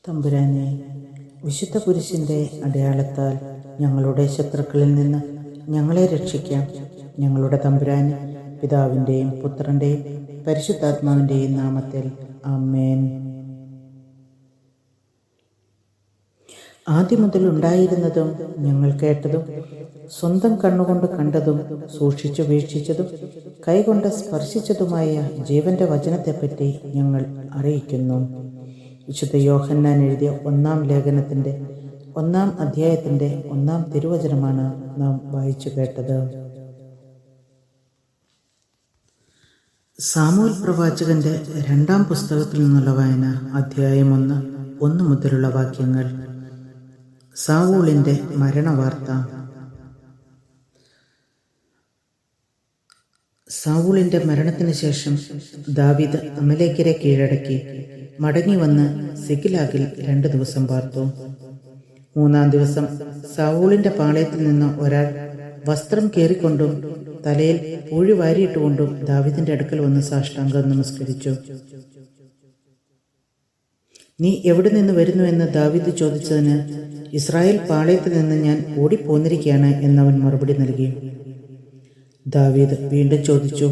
തമ്പുരാനെ, വിശുദ്ധ കുരിശിൻ്റെ അടയാളത്താൽ ഞങ്ങളുടെ ശത്രുക്കളിൽ നിന്ന് ഞങ്ങളെ രക്ഷിക്കാം. ഞങ്ങളുടെ തമ്പുരാനെ, പിതാവിൻ്റെയും പുത്രൻ്റെയും പരിശുദ്ധാത്മാവിൻ്റെയും നാമത്തിൽ ആമേൻ. ആദ്യം മുതൽ ഉണ്ടായിരുന്നതും ഞങ്ങൾ കേട്ടതും സ്വന്തം കണ്ണുകൊണ്ട് കണ്ടതും സൂക്ഷിച്ചു വീക്ഷിച്ചതും കൈകൊണ്ട് സ്പർശിച്ചതുമായ ജീവന്റെ വചനത്തെപ്പറ്റി ഞങ്ങൾ അറിയിക്കുന്നു. വിശുദ്ധ യോഹന്നാൻ എഴുതിയ 1-ാം ലേഖനത്തിൻ്റെ 1-ാം അധ്യായത്തിൻ്റെ 1-ാം തിരുവചനമാണ് നാം വായിച്ചു കേട്ടത്. സാമുവേൽ പ്രവാചകന്റെ 2-ാം പുസ്തകത്തിൽ നിന്നുള്ള വായന, അധ്യായം 1 മുതലുള്ള വാക്യങ്ങൾ. സാവൂളിന്റെ മരണവാർത്ത. സാവൂളിന്റെ മരണത്തിന് ശേഷം ദാവീദ് അമലേക്കരെ കീഴടക്കി മടങ്ങി വന്ന് സിഗ്ലാഗിൽ 2 ദിവസം പാർത്തു. 3-ാം ദിവസം സാവൂളിന്റെ പാളയത്തിൽ നിന്ന് ഒരാൾ വസ്ത്രം കീറിക്കൊണ്ടും തലയിൽ പൂഴി വാരിയിട്ടുകൊണ്ടും ദാവീദിന്റെ അടുക്കൽ വന്ന് സാഷ്ടാംഗം നമസ്കരിച്ചു. നീ എവിടെ നിന്ന് വരുന്നു എന്ന് ദാവീദ് ചോദിച്ചതിന്, ഇസ്രായേൽ പാളയത്തിൽ നിന്ന് ഞാൻ ഓടിപ്പോന്നിരിക്കുകയാണ് എന്നവൻ മറുപടി നൽകി. ദാവീദ് വീണ്ടും ചോദിച്ചു,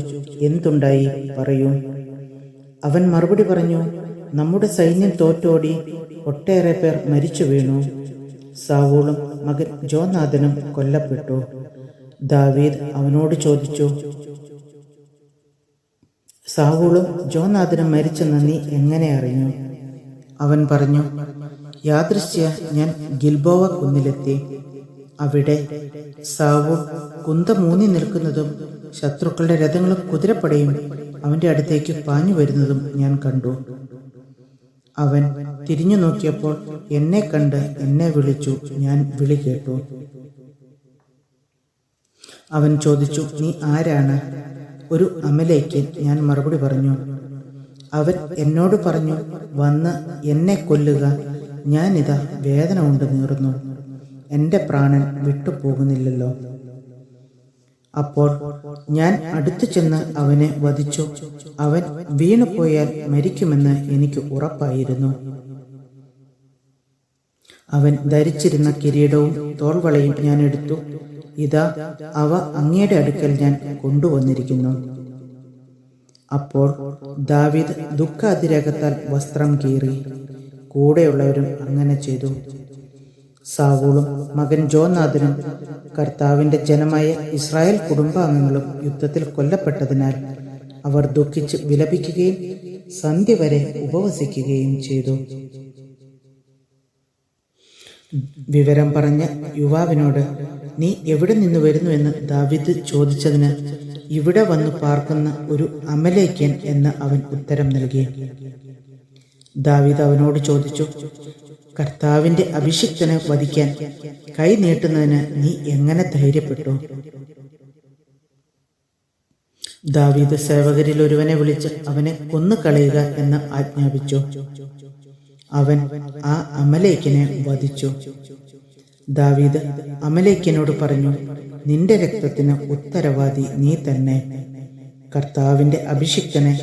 എന്തുണ്ടായി, പറയൂ. അവൻ മറുപടി പറഞ്ഞു, നമ്മുടെ സൈന്യം തോറ്റോടി, ഒട്ടേറെ പേർ മരിച്ചു വീണു. സാവൂളും മകൻ ജോനാഥനും കൊല്ലപ്പെട്ടു. ദാവീദ് അവനോട് ചോദിച്ചു, സാവൂളും ജോനാഥനും മരിച്ചെന്ന് നീ എങ്ങനെ അറിഞ്ഞു? അവൻ പറഞ്ഞു, യാദൃശ്യ ഞാൻ ഗിൽബോവ കുന്നിലെത്തി. അവിടെ സാവൂൾ കുന്തമൂന്നി നിൽക്കുന്നതും ശത്രുക്കളുടെ രഥങ്ങളും കുതിരപ്പടയും അവന്റെ അടുത്തേക്ക് പാഞ്ഞു വരുന്നതും ഞാൻ കണ്ടു. അവൻ തിരിഞ്ഞു നോക്കിയപ്പോൾ എന്നെ കണ്ട് എന്നെ വിളിച്ചു. ഞാൻ വിളി കേട്ടു. അവൻ ചോദിച്ചു, നീ ആരാണ്? ഒരു അമലേക്കൻ, ഞാൻ മറുപടി പറഞ്ഞു. അവൻ എന്നോട് പറഞ്ഞു, വന്ന് എന്നെ കൊല്ലുക. ഞാനിതാ വേദന കൊണ്ട് നീറുന്നു, എൻ്റെ പ്രാണൻ വിട്ടുപോകുന്നില്ലല്ലോ. അപ്പോൾ ഞാൻ അടുത്തു ചെന്ന് അവനെ വധിച്ചു. അവൻ വീണുപോയാൽ മരിക്കുമെന്ന് എനിക്ക് ഉറപ്പായിരുന്നു. അവൻ ധരിച്ചിരുന്ന കിരീടവും തോൾവളയും ഞാൻ എടുത്തു. ഇതാ അവ അങ്ങയുടെ അടുക്കൽ ഞാൻ കൊണ്ടുവന്നിരിക്കുന്നു. അപ്പോൾ ദാവീദ് ദുഃഖാതിരേകത്താൽ വസ്ത്രം കീറി. കൂടെയുള്ളവരും അങ്ങനെ ചെയ്തു. സാവൂളും മകൻ ജോനാഥനും കർത്താവിന്റെ ജനമായ ഇസ്രായേൽ കുടുംബാംഗങ്ങളും യുദ്ധത്തിൽ കൊല്ലപ്പെട്ടതിനാൽ അവർ ദുഃഖിച്ച് വിലപിക്കുകയും സന്ധ്യ വരെ ഉപവസിക്കുകയും ചെയ്തു. വിവരം പറഞ്ഞ യുവാവിനോട്, നീ എവിടെ നിന്ന് വരുന്നു എന്ന് ദാവീദ് ചോദിച്ചതിന്, ഇവിടെ വന്നു പാർക്കുന്ന ഒരു അമലേക്കൻ എന്ന് അവൻ ഉത്തരം നൽകി. ദാവീദ് അവനോട് ചോദിച്ചു, കർത്താവിന്റെ അഭിഷിക്തനെ വധിക്കാൻ കൈ നീട്ടുന്നതിന് നീ എങ്ങനെ ധൈര്യപ്പെട്ടു? ദാവീദ് സേവകരിൽ ഒരുവനെ വിളിച്ച് അവനെ കൊന്നുകളയുക എന്ന് ആജ്ഞാപിച്ചു. അവൻ ആ അമലേക്കനെ വധിച്ചു. ദാവീദ് അമലേക്കനോട് പറഞ്ഞു, നിന്റെ രക്തത്തിന് ഉത്തരവാദി നീ തന്നെ. കർത്താവിന്റെ അഭിഷിക്തനെ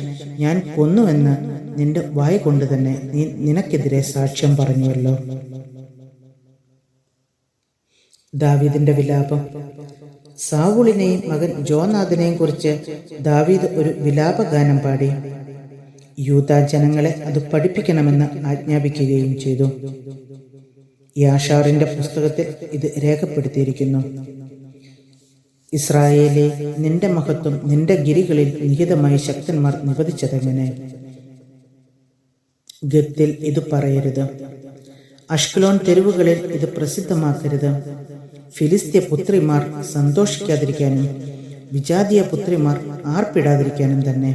ഞാൻ കൊന്നുവെന്ന് നിന്റെ വായ കൊണ്ട് തന്നെ നീ നിനക്കെതിരെ സാക്ഷ്യം പറഞ്ഞുവല്ലോ. ദാവീദിന്റെ വിലാപം. സാവൂളിനെയും മകൻ ജോനാഥനെയും കുറിച്ച് ദാവീദ് ഒരു വിലാപഗാനം പാടി. യൂദാ ജനങ്ങളെ അത് പഠിപ്പിക്കണമെന്ന് ആജ്ഞാപിക്കുകയും ചെയ്തു. യാഷാറിന്റെ പുസ്തകത്തിൽ ഇത് രേഖപ്പെടുത്തിയിരിക്കുന്നു. ഇസ്രായേലേ, നിന്റെ മഹത്വം നിന്റെ ഗിരികളിൽ നിഹിതമായി ശക്തന്മാർ നിവദിച്ചതെങ്ങനെ? ഗത്തിൽ ഇത് പറയരുത്. അഷ്കലോൺ തെരുവുകളിൽ ഇത് പ്രസിദ്ധമാക്കരുത്. ഫിലിസ്ത്യ പുത്രിമാർ സന്തോഷിക്കാതിരിക്കാനും വിജാതീയ പുത്രിമാർ ആർപ്പിടാതിരിക്കാനും തന്നെ.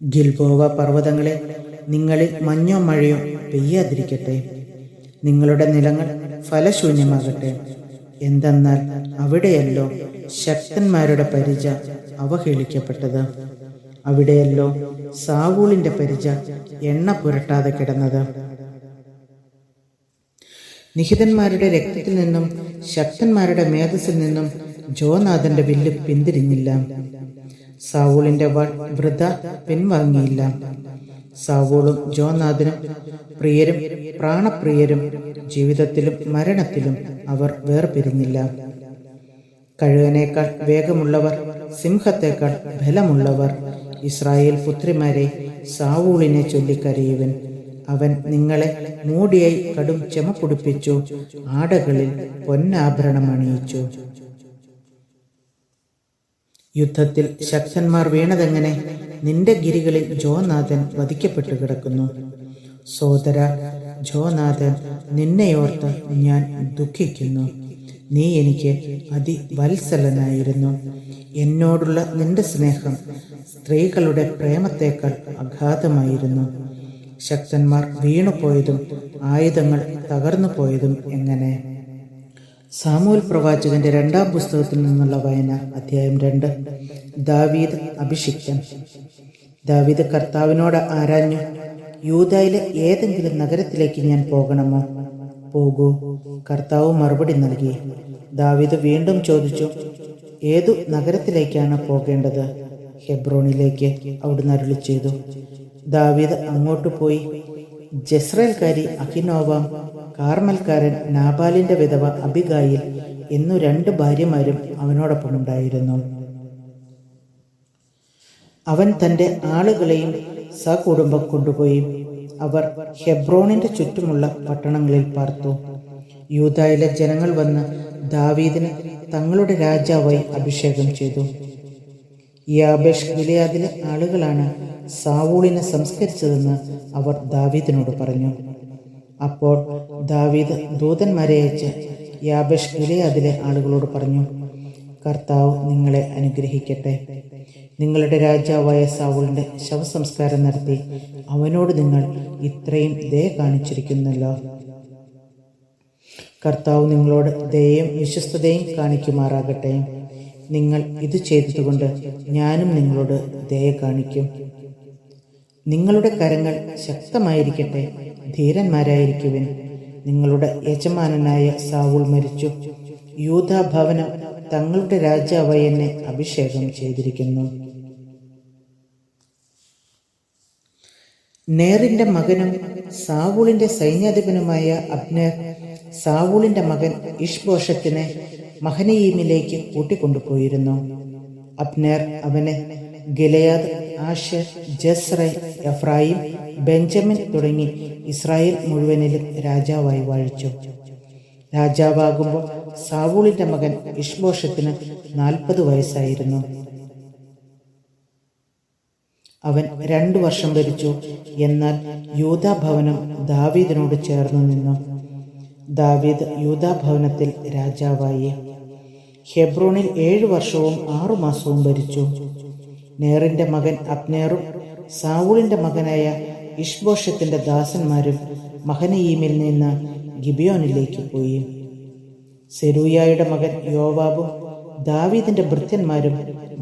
ഗിൽബോവ പർവ്വതങ്ങളെ, നിങ്ങളിൽ മഞ്ഞോ മഴയോ പെയ്യാതിരിക്കട്ടെ. നിങ്ങളുടെ നിലങ്ങൾ ഫലശൂന്യമാകട്ടെ. എന്തെന്നാൽ അവിടെയല്ലോ ശക്തന്മാരുടെ പരിച അവഹേളിക്കപ്പെട്ടത്. അവിടെയല്ലോ സാവൂളിന്റെ പരിച എണ്ണ പുരട്ടാതെ കിടന്നത്. നിഹിതന്മാരുടെ രക്തത്തിൽ നിന്നും ശക്തന്മാരുടെ മേധസ്സിൽ നിന്നും ജോനാഥന്റെ വില്ല് പിന്തിരിഞ്ഞില്ല. സാവൂളിന്റെ വാൾ വൃഥ പിൻവാങ്ങിയില്ല. സാവൂളും ജോനാഥനും പ്രിയരും പ്രാണപ്രിയരും, ജീവിതത്തിലും മരണത്തിലും അവർ വേർപിരിഞ്ഞില്ല. കഴുകനേക്കാൾ വേഗമുള്ളവർ, സിംഹത്തേക്കാൾ ബലമുള്ളവർ, ഇസ്രായേൽ പുത്രിമാരെ, സാവൂളിനെ ചൊല്ലിക്കരയുവൻ. അവൻ നിങ്ങളെ മൂടിയായി കടും ചെമ പുടിപ്പിച്ചു, ആടകളിൽ പൊന്നാഭരണം അണിയിച്ചു. യുദ്ധത്തിൽ ശക്തന്മാർ വീണതെങ്ങനെ? നിന്റെ ഗിരികളിൽ ജോനാഥൻ വധിക്കപ്പെട്ടു കിടക്കുന്നു. സോദര ജോനാഥൻ, നിന്നെയോർത്ത് ഞാൻ ദുഃഖിക്കുന്നു. നീ എനിക്ക് അതിവത്സലനായിരുന്നു. എന്നോടുള്ള നിന്റെ സ്നേഹം സ്ത്രീകളുടെ പ്രേമത്തേക്കാൾ അഗാധമായിരുന്നു. ശക്തന്മാർ വീണുപോയതും ആയുധങ്ങൾ തകർന്നു പോയതും എങ്ങനെ? സാമൂൽ പ്രവാചകന്റെ 2-ാം പുസ്തകത്തിൽ നിന്നുള്ള വായന, അധ്യായം 2. ദാവീദ് അഭിഷിക്തൻ. ദാവീദ് കർത്താവിനോട് ആരാഞ്ഞു, യൂദായിലെ ഏതെങ്കിലും നഗരത്തിലേക്ക് ഞാൻ പോകണമോ? പോകൂ. കർത്താവ് മറുപടി നൽകി. ദാവീദ് വീണ്ടും ചോദിച്ചു, ഏതു നഗരത്തിലേക്കാണ് പോകേണ്ടത്? ഹെബ്രോണിലേക്ക്, അവിടുന്ന് അരുളി ചെയ്തു. ദാവീദ് അങ്ങോട്ട് പോയി. ജസ്രയേൽക്കാരി അഹിനോവാം, കാർമൽക്കാരൻ നാബാലിന്റെ വിധവ അബിഗായിൽ എന്നു 2 ഭാര്യമാരും അവനോടൊപ്പമുണ്ടായിരുന്നു. അവൻ തന്റെ ആളുകളെയും സകുടുംബം കൊണ്ടുപോയി. അവർ ഹെബ്രോണിന്റെ ചുറ്റുമുള്ള പട്ടണങ്ങളിൽ പാർത്തു. യൂദായിലെ ജനങ്ങൾ വന്ന് ദാവീദിനെ തങ്ങളുടെ രാജാവായി അഭിഷേകം ചെയ്തു. യാബേഷ് ഗിലെയാദിലെ ആളുകളാണ് സാവൂളിനെ സംസ്കരിച്ചതെന്ന് അവർ ദാവീദിനോട് പറഞ്ഞു. അപ്പോൾ ദാവീദ് ദൂതന്മാരെ അയച്ച് യാബേഷ് ഗിലെയാദിലെ ആളുകളോട് പറഞ്ഞു, കർത്താവ് നിങ്ങളെ അനുഗ്രഹിക്കട്ടെ. നിങ്ങളുടെ രാജാവായ സാവൂളിന്റെ ശവസംസ്കാരം നടത്തി അവനോട് നിങ്ങൾ ഇത്രയും ദയ കാണിച്ചിരിക്കുന്നല്ലോ. കർത്താവ് നിങ്ങളോട് ദയയും വിശ്വസ്തതയും കാണിക്കുമാറാകട്ടെ. നിങ്ങൾ ഇത് ചെയ്തതുകൊണ്ട് ഞാനും നിങ്ങളോട് ദയ കാണിക്കും. നിങ്ങളുടെ കരങ്ങൾ ശക്തമായിരിക്കട്ടെ, ധീരന്മാരായിരിക്കുവിൻ. നിങ്ങളുടെ യജമാനനായ സാവൂൾ മരിച്ചു. യൂദാ ഭവനം തങ്ങളുടെ രാജാവായി എന്നെ അഭിഷേകം ചെയ്തിരിക്കുന്നു. നേറിന്റെ മകനും സാവൂളിന്റെ സൈന്യാധിപനുമായ അബ്നേർ സാവൂളിന്റെ മകൻ ഇഷ്ബോഷത്തിനെ മഹനയീമിലേക്ക് കൂട്ടിക്കൊണ്ടുപോയിരുന്നു. അബ്നേർ അവനെ ഗിലെയാദ്, ആശേർ, ജസ്രൈൽ, എഫ്രായിം, ബെഞ്ചമിൻ തുടങ്ങി ഇസ്രായേൽ മുഴുവനിലും രാജാവായി വാഴിച്ചു. രാജാവാകുമ്പോൾ സാവൂളിന്റെ മകൻ ഇഷ്ബോഷത്തിന് 40 വയസ്സായിരുന്നു. അവൻ 2 വർഷം ഭരിച്ചു. എന്നാൽ യൂദാ ഭവനം ദാവീദിനോട് ചേർന്നു നിന്നു. ദാവീദ് യൂദാ ഭവനത്തിൽ രാജാവായി. ഹെബ്രോണിൽ 7 വർഷവും 6 മാസവും ഭരിച്ചു. നേറിന്റെ മകൻ അബ്നേറും സാവൂളിന്റെ മകനായ ഇഷ്ബോഷത്തിന്റെ ദാസന്മാരും മഹനയീമിൽ നിന്ന് ഗിബിയോനിലേക്ക് പോയി. സെരൂയായുടെ മകൻ യോവാബും ദാവീദിന്റെ ഭൃത്യന്മാരും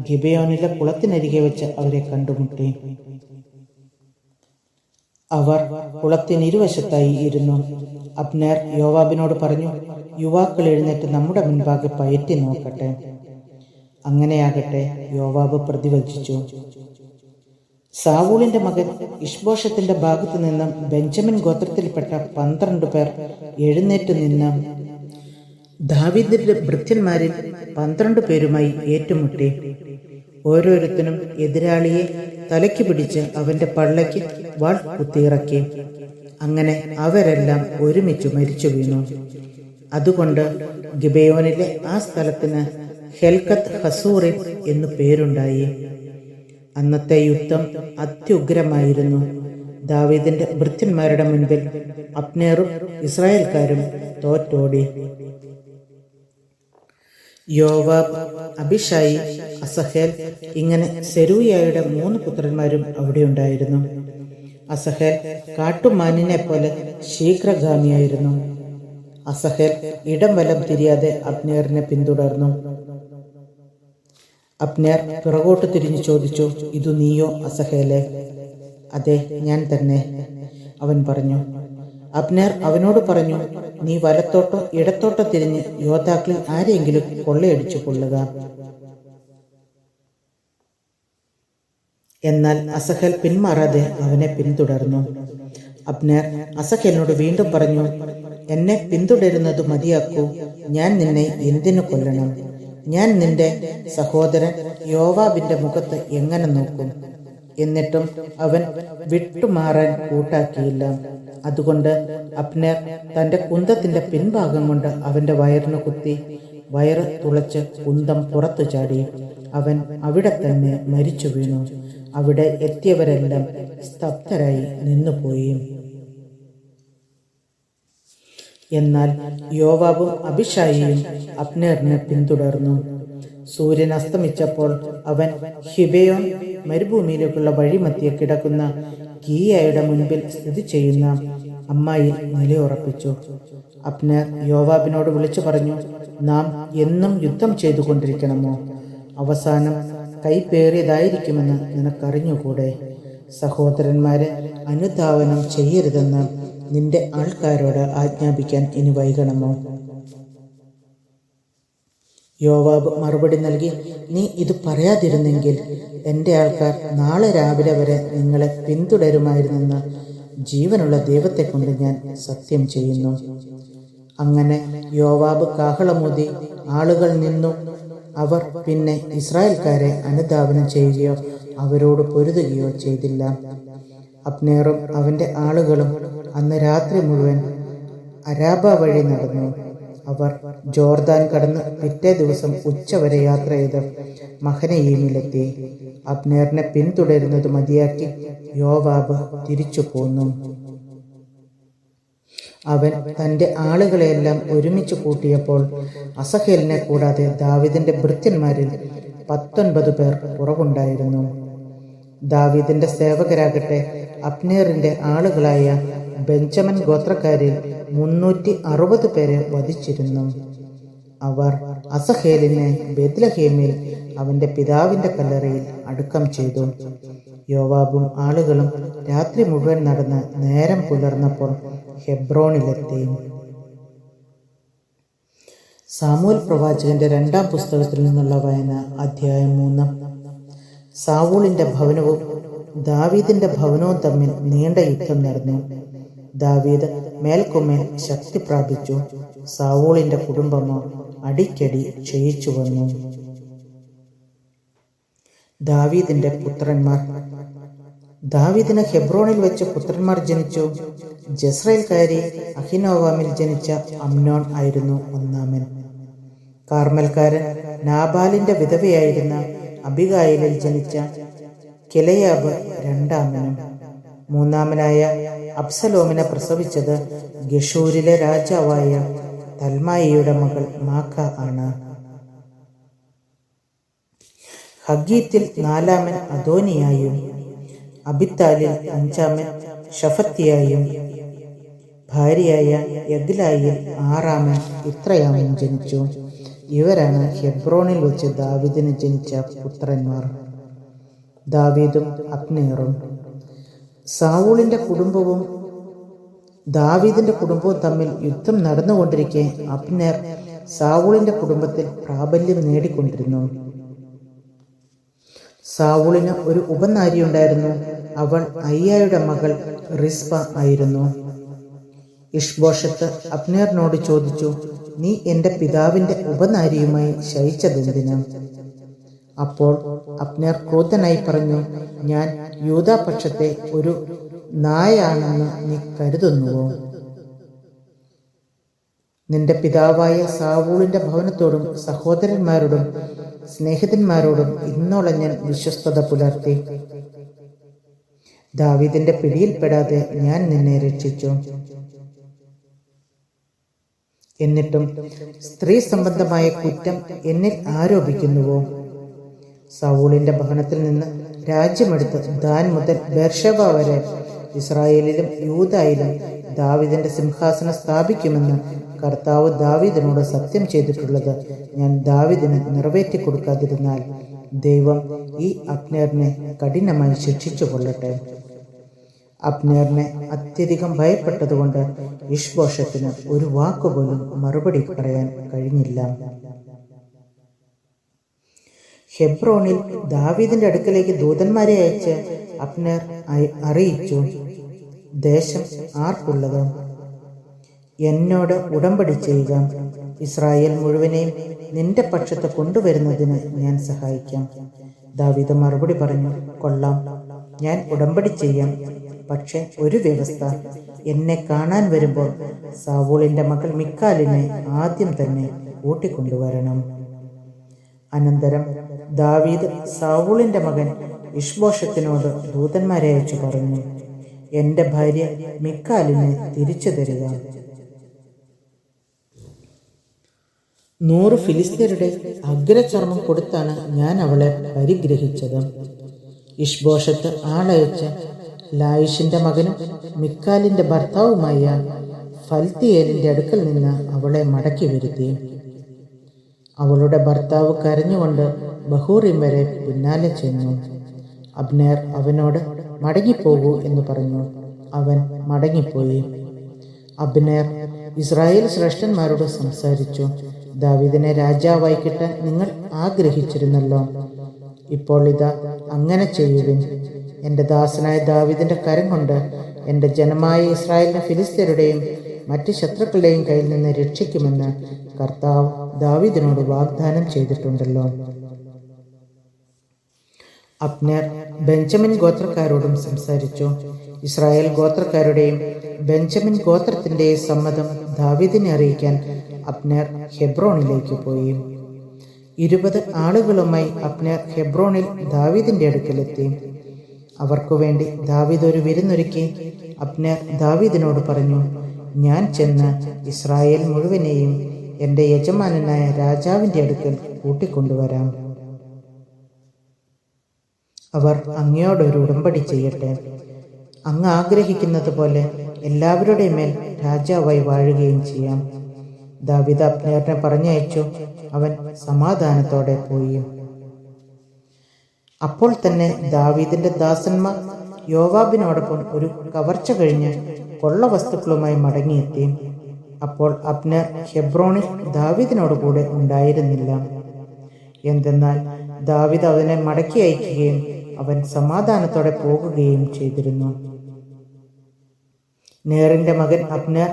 ഗിബിയോനിലെ കുളത്തിനരികെ വെച്ച് അവരെ കണ്ടുമുട്ടി. അവർ കുളത്തിനിരുവശത്തായി ഇരുന്നു. അബ്നേർ യോവാബിനോട് പറഞ്ഞു, യുവാക്കൾ എഴുന്നേറ്റ് നമ്മുടെ മുൻപാകെ പയറ്റി നോക്കട്ടെ. അങ്ങനെയാകട്ടെ, യോവാബ് പ്രതിവചിച്ചു. സാവൂളിന്റെ മകൻ ഇഷ്ബോഷത്തിന്റെ ഭാഗത്തു നിന്നും ബെഞ്ചമിൻ ഗോത്രത്തിൽപ്പെട്ട 12 പേർ എഴുന്നേറ്റ് നിന്ന് ദാവീദിന്റെ ഭൃത്യന്മാരിൽ 12 പേരുമായി ഏറ്റുമുട്ടി. ഓരോരുത്തനും എതിരാളിയെ തലയ്ക്ക് പിടിച്ച് അവന്റെ പള്ളയ്ക്ക് വാൾ കുത്തിയിറക്കി. അങ്ങനെ അവരെല്ലാം ഒരുമിച്ച് മരിച്ചു വീണു. അതുകൊണ്ട് ഗിബെയോനിലെ ആ സ്ഥലത്തിന് ഹെൽക്കത്ത് ഹസൂറിൻ എന്നു പേരുണ്ടായി. അന്നത്തെ യുദ്ധം അത്യുഗ്രമായിരുന്നു. ദാവീദിന്റെ ഭൃത്യന്മാരുടെ മുൻപിൽ അബ്നേറും ഇസ്രായേൽക്കാരും തോറ്റോടി. യോവാബ്, അബിഷായി, അസഹേൽ ഇങ്ങനെ സെരൂയയുടെ 3 പുത്രന്മാരും അവിടെയുണ്ടായിരുന്നു. അസഹേൽ കാട്ടുമാനിനെ പോലെ ശീഘ്രഗാമിയായിരുന്നു. അസഹേൽ ഇടം വലം തിരിയാതെ അബ്നേറിനെ പിന്തുടർന്നു. അബ്നേർ പിറകോട്ട് തിരിഞ്ഞു ചോദിച്ചു, ഇതു നീയോ അസഹേലെ? അതെ, ഞാൻ തന്നെ, അവൻ പറഞ്ഞു. അബ്നേർ അവനോട് പറഞ്ഞു, നീ വലത്തോട്ടോ ഇടത്തോട്ടോ തിരിഞ്ഞ് യോദ്ധാക്കളിൽ ആരെങ്കിലും കൊള്ളയടിച്ചു കൊള്ളുക. എന്നാൽ അസഹേൽ പിന്മാറാതെ അവനെ പിന്തുടർന്നു. അബ്നേർ അസഹേലിനോട് വീണ്ടും പറഞ്ഞു, എന്നെ പിന്തുടരുന്നത് മതിയാക്കൂ. ഞാൻ നിന്നെ എന്തിനു കൊല്ലണം? ഞാൻ നിന്റെ സഹോദരൻ യോവാബിന്റെ മുഖത്ത് എങ്ങനെ നോക്കും? എന്നിട്ടും അവൻ വിട്ടുമാറാൻ കൂട്ടാക്കിയില്ല. അതുകൊണ്ട് അബ്നേർ തന്റെ കുന്തത്തിന്റെ പിൻഭാഗം കൊണ്ട് അവന്റെ വയറിന് കുത്തി. വയറ് തുളച്ച് കുന്തം പുറത്തു ചാടി. അവൻ അവിടെ തന്നെ മരിച്ചു വീണു. അവിടെ എത്തിയവരെല്ലാം സ്തബ്ധരായി നിന്നുപോയി. എന്നാൽ യോവാബും അബിഷായിയും അബ്നേറിനെ പിന്തുടർന്നു. സൂര്യൻ അസ്തമിച്ചപ്പോൾ അവൻ ഹിബയോൻ മരുഭൂമിയിലേക്കുള്ള വഴിമധ്യേ കിടക്കുന്ന ഗീയയുടെ മുൻപിൽ സ്ഥിതി ചെയ്യുന്ന അമ്മായിൽ നിലയുറപ്പിച്ചു. അബ്നേർ യോവാബിനോട് വിളിച്ചു പറഞ്ഞു, നാം എന്നും യുദ്ധം ചെയ്തുകൊണ്ടിരിക്കണമോ? അവസാനം കൈപ്പേറിയതായിരിക്കുമെന്ന് നിനക്കറിഞ്ഞുകൂടെ? സഹോദരന്മാരെ അനുധാവനം ചെയ്യരുതെന്ന് നിന്റെ ആൾക്കാരോട് ആജ്ഞാപിക്കാൻ ഇനി വൈകണമോ? യോവാബ് മറുപടി നൽകി, നീ ഇത് പറയാതിരുന്നെങ്കിൽ എൻ്റെ ആൾക്കാർ നാളെ രാവിലെ വരെ നിങ്ങളെ പിന്തുടരുമായിരുന്നെന്ന് ജീവനുള്ള ദൈവത്തെ കൊണ്ട് ഞാൻ സത്യം ചെയ്യുന്നു. അങ്ങനെ യോവാബ് കാഹളമൂതി ആളുകൾ നിന്നു. അവർ പിന്നെ ഇസ്രായേൽക്കാരെ അനുധാവനം ചെയ്യുകയോ അവരോട് പൊരുതുകയോ ചെയ്തില്ല. അബ്നേറും അവൻ്റെ ആളുകളും അന്ന് രാത്രി മുഴുവൻ അരാബ വഴി നടന്നു. അവർ ജോർദാൻ കടന്ന് പിറ്റേ ദിവസം ഉച്ചവരെ യാത്ര ചെയ്ത് മഹനയീമിലെത്തി. അബ്നേറിനെ പിന്തുടരുന്നത് മതിയാക്കി യോവാബ് തിരിച്ചു പോന്നു. അവൻ തൻ്റെ ആളുകളെയെല്ലാം ഒരുമിച്ച് കൂട്ടിയപ്പോൾ അസഹേലിനെ കൂടാതെ ദാവീദിന്റെ ഭൃത്യന്മാരിൽ 19 പേർ കുറവുണ്ടായിരുന്നു. ദാവീദിന്റെ സേവകരാകട്ടെ അബ്നേറിന്റെ ആളുകളായ ബെഞ്ചമിൻ ഗോത്രക്കാരിൽ 360 പേരെ വധിച്ചിരുന്നു. അവർ അസഹേലിനെ ബെത്ലഹേമിൽ അവന്റെ പിതാവിന്റെ കല്ലറയിൽ അടക്കം ചെയ്തു. യോവാബും ആളുകളും രാത്രി മുഴുവൻ നടന്ന് നേരം പുലർന്നപ്പോൾ ഹെബ്രോണിലെത്തി. സാമുവേൽ പ്രവാചകന്റെ 2-ാം പുസ്തകത്തിൽ നിന്നുള്ള വായന. അധ്യായം 3. സാവൂളിന്റെ ഭവനവും ദാവീദിന്റെ ഭവനവും തമ്മിൽ നീണ്ട യുദ്ധം നടന്നു. ദാവീദ് മേൽക്കുമേൽ ശക്തി പ്രാപിച്ചു. സാവൂളിന്റെ കുടുംബമോ അടിക്കടി ക്ഷയിച്ചു വന്നു. ദാവീദിന്റെ പുത്രന്മാർ. ദാവീദിന് ഹെബ്രോണിൽ വെച്ച് പുത്രന്മാർ ജനിച്ചു. ജസ്രയേൽക്കാരി അഹിനോവാമിൽ ജനിച്ച അമ്നോൻ ആയിരുന്നു ഒന്നാമൻ. കാർമൽക്കാരൻ നാബാലിന്റെ വിധവയായിരുന്ന അബിഗായിലിൽ ജനിച്ച കെലയാബ് രണ്ടാമനും. മൂന്നാമനായ അബ്സലോമിനെ പ്രസവിച്ചത് ഗഷൂരിലെ രാജാവായ തൽമായിയുടെ മകൾ മാക്ക ആണ്. ഹഗീത്തിൽ 4-ാമൻ അദോനിയായും അബിത്താലിൽ 5-ാമൻ ഷഫത്തിയായും ഭാര്യയായ യഗ്ലായിൽ 6-ാമൻ ഇത്രയാമും ജനിച്ചു. ഇവരാണ് ഹെബ്രോണിൽ വെച്ച് ദാവീദിന് ജനിച്ച പുത്രന്മാർ. ദാവീദും അബ്നേറും. സാവൂളിന്റെ കുടുംബവും ദാവീദിന്റെ കുടുംബവും തമ്മിൽ യുദ്ധം നടന്നുകൊണ്ടിരിക്കെ അബ്നേർ സാവൂളിന്റെ കുടുംബത്തിൽ പ്രാബല്യം നേടിക്കൊണ്ടിരുന്നു. സാവൂളിന് ഒരു ഉപനാരിയുണ്ടായിരുന്നു. അവൾ അയ്യായുടെ മകൾ റിസ്പ ആയിരുന്നു. ഇഷ്ബോഷത്ത് അബ്നേറിനോട് ചോദിച്ചു, നീ എൻ്റെ പിതാവിന്റെ ഉപനാരിയുമായി ശയിച്ചതെന്തിന്? അപ്പോൾ അബ്നേർ ക്രോധനായി പറഞ്ഞു, ഞാൻ യൂദാപക്ഷത്തെ ഒരു നായാണെന്ന് നീ കരുതുന്നുവോ? നിന്റെ പിതാവായ സാവൂളിന്റെ ഭവനത്തോടും സഹോദരന്മാരോടും സ്നേഹിതന്മാരോടും ഇന്നോളം ഞാൻ വിശ്വസ്തത പുലർത്തി. ദാവീദിന്റെ പിടിയിൽപ്പെടാതെ ഞാൻ നിന്നെ രക്ഷിച്ചു. എന്നിട്ടും സ്ത്രീ സംബന്ധമായ കുറ്റം എന്നിൽ ആരോപിക്കുന്നുവോ? സൗളിന്റെ ഭവനത്തിൽ നിന്ന് രാജ്യമെടുത്ത് ദാൻ മുതൽ ബേർഷേബ വരെ ഇസ്രായേലിലും യൂദായിലും ദാവീദിന്റെ സിംഹാസനം സ്ഥാപിക്കുമെന്ന് കർത്താവ് ദാവീദിനോട് സത്യം ചെയ്തിട്ടുള്ളത് ഞാൻ ദാവീദിന് നിറവേറ്റി കൊടുക്കാതിരുന്നാൽ ദൈവം ഈ അബ്നേറിനെ കഠിനമായി ശിക്ഷിച്ചു കൊള്ളട്ടെ. അബ്നേറിനെ അത്യധികം ഭയപ്പെട്ടതുകൊണ്ട് ഇഷ്ബോഷത്തിന് ഒരു വാക്കുപോലും മറുപടി പറയാൻ കഴിഞ്ഞില്ല. ഹെബ്രോണിൽ ദാവീദിന്റെ അടുക്കലേക്ക് ദൂതന്മാരെ അയച്ച് അബ്നേർ അറിയിച്ചു, ദേശം ആർക്കുള്ളത്? എന്നോട് ഉടമ്പടി ചെയ്യുക. ഇസ്രായേൽ മുഴുവനെയും നിന്റെ പക്ഷത്ത് കൊണ്ടുവരുന്നതിന് ഞാൻ സഹായിക്കാം. ദാവീദ് മറുപടി പറഞ്ഞു, കൊള്ളാം, ഞാൻ ഉടമ്പടി ചെയ്യാം. പക്ഷെ ഒരു വ്യവസ്ഥ, എന്നെ കാണാൻ വരുമ്പോൾ സാവൂളിന്റെ മകൾ മിക്കാലിനെ ആദ്യം തന്നെ കൂട്ടിക്കൊണ്ടുവരണം. അനന്തരം ദാവീദ് സാവൂളിന്റെ മകൻ ഇഷ്ബോശത്തിനോട് ദൂതന്മാരെ അയച്ചു പറഞ്ഞു, എന്റെ ഭാര്യ മിക്കാലിനെ തിരിച്ചു തരിക. 100 ഫിലിസ്ത്യരുടെ അഗ്രചർമ്മം കൊടുത്താണ് ഞാൻ അവളെ പരിഗ്രഹിച്ചത്. ഇഷ്ബോശത്ത് ആളയച്ച് ലായിഷിന്റെ മകനും മിക്കാലിന്റെ ഭർത്താവുമായ ഫൽത്തിയേലിന്റെ അടുക്കൽ നിന്ന് അവളെ മടക്കി വരുത്തി. അവളുടെ ഭർത്താവ് കരഞ്ഞുകൊണ്ട് ബഹൂറിം വരെ പിന്നാലെ ചെന്നു. അബ്നേർ അവനോട് മടങ്ങിപ്പോകൂ എന്ന് പറഞ്ഞു. അവൻ മടങ്ങിപ്പോയി. അബ്നേർ ഇസ്രായേൽ ശ്രേഷ്ഠന്മാരോട് സംസാരിച്ചു, ദാവീദിനെ രാജാവായി കിട്ടാൻ നിങ്ങൾ ആഗ്രഹിച്ചിരുന്നല്ലോ. ഇപ്പോൾ ഇതാ അങ്ങനെ ചെയ്യുവിൻ. എൻ്റെ ദാസനായ ദാവീദിന്റെ കരം കൊണ്ട് എൻ്റെ ജനമായ ഇസ്രായേലിനെ ഫിലിസ്ത്യരുടെയും മറ്റ് ശത്രുക്കളുടെയും കയ്യിൽ നിന്ന് രക്ഷിക്കുമെന്ന് കർത്താവ് ദാവീദിനോട് വാഗ്ദാനം ചെയ്തിട്ടുണ്ടല്ലോ. അബ്നേർ ബെഞ്ചമിൻ ഗോത്രക്കാരോടും സംസാരിച്ചു. ഇസ്രായേൽ ഗോത്രക്കാരുടെയും ബെഞ്ചമിൻ ഗോത്രത്തിൻ്റെയും സമ്മതം ദാവീദിനെ അറിയിക്കാൻ അബ്നേർ ഹെബ്രോണിലേക്ക് പോയി. 20 ആളുകളുമായി അബ്നേർ ഹെബ്രോണിൽ ദാവീദിന്റെ അടുക്കലെത്തി. അവർക്കു വേണ്ടി ദാവീദ് ഒരു വിരുന്നൊരുക്കി. അബ്നേർ ദാവീദിനോട് പറഞ്ഞു, ഞാൻ ചെന്ന് ഇസ്രായേൽ മുഴുവനെയും എൻ്റെ യജമാനനായ രാജാവിൻ്റെ അടുക്കൽ കൂട്ടിക്കൊണ്ടുവരാം. അവർ അങ്ങയോടൊരു ഉടമ്പടി ചെയ്യട്ടെ. അങ്ങ് ആഗ്രഹിക്കുന്നത് പോലെ എല്ലാവരുടെയും മേൽ രാജാവായി വാഴുകയും ചെയ്യാം. ദാവീദ് അബ്നേറിനെ പറഞ്ഞയച്ചു. അവൻ സമാധാനത്തോടെ പോയി. അപ്പോൾ തന്നെ ദാവീദിന്റെ ദാസന്മാർ യോവാബിനോടൊപ്പം ഒരു കവർച്ച കഴിഞ്ഞ് കൊള്ള വസ്തുക്കളുമായി മടങ്ങിയെത്തി. അപ്പോൾ അബ്നേർ ഹെബ്രോണിൽ ദാവീദിനോട് കൂടെ ഉണ്ടായിരുന്നില്ല. എന്തെന്നാൽ ദാവീദ് അവനെ മടക്കി അയക്കുകയും അവൻ സമാധാനത്തോടെ പോകുകയും ചെയ്തിരുന്നു. നേറിന്റെ മകൻ അബ്നേർ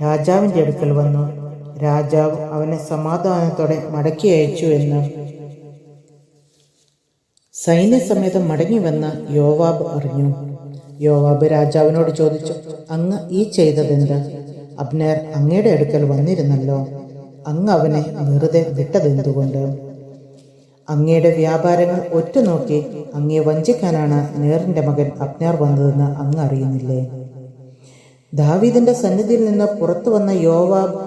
രാജാവിന്റെ അടുക്കൽ വന്നു. രാജാവ് അവനെ സമാധാനത്തോടെ മടക്കി അയച്ചു എന്ന് സൈന്യസമേതം മടങ്ങി വന്ന യോവാബ് അറിഞ്ഞു. യോവാബ് രാജാവിനോട് ചോദിച്ചു, അങ്ങ് ഈ ചെയ്തതെന്ത്? അബ്നേർ അങ്ങയുടെ അടുക്കൽ വന്നിരുന്നല്ലോ, അങ്ങ് അവനെ വെറുതെ വിട്ടതെന്തുകൊണ്ട്? അങ്ങയുടെ വ്യാപാരങ്ങൾ ഒറ്റുനോക്കി അങ്ങയെ വഞ്ചിക്കാനാണ് നേറിന്റെ മകൻ അബ്നേർ വന്നതെന്ന് അങ്ങ് അറിയുന്നില്ലേ? ദാവീദിന്റെ സന്നിധിയിൽ നിന്ന് പുറത്തു വന്ന യോവാബ്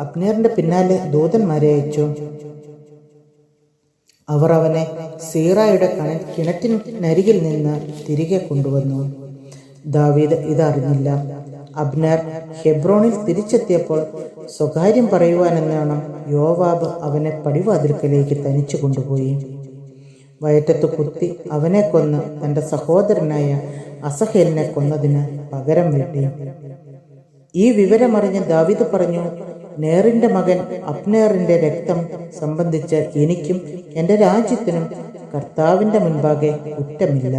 അബ്നേറിന്റെ പിന്നാലെ ദൂതന്മാരെ അയച്ചു. അവർ അവനെ സീറായുടെ കിണറ്റിനരികിൽ നിന്ന് തിരികെ കൊണ്ടുവന്നു. ദാവീദ് ഇതറിഞ്ഞില്ല. അബ്നേർ ഹെബ്രോണിൽ തിരിച്ചെത്തിയപ്പോൾ സ്വകാര്യം പറയുവാനെന്നോണം യോവാബ് അവനെ പടിവാതിൽക്കലേക്ക് തനിച്ചു കൊണ്ടുപോയി. വയറ്റത്ത് കുത്തി അവനെ കൊന്ന് തൻ്റെ സഹോദരനായ അസഹേലിനെ കൊന്നതിന് പകരം വീട്ടി. ഈ വിവരമറിഞ്ഞ് ദാവീദ് പറഞ്ഞു, നേറിന്റെ മകൻ അബ്നേറിന്റെ രക്തം സംബന്ധിച്ച് എനിക്കും എൻ്റെ രാജ്യത്തിനും കർത്താവിന്റെ മുൻപാകെ കുറ്റമില്ല.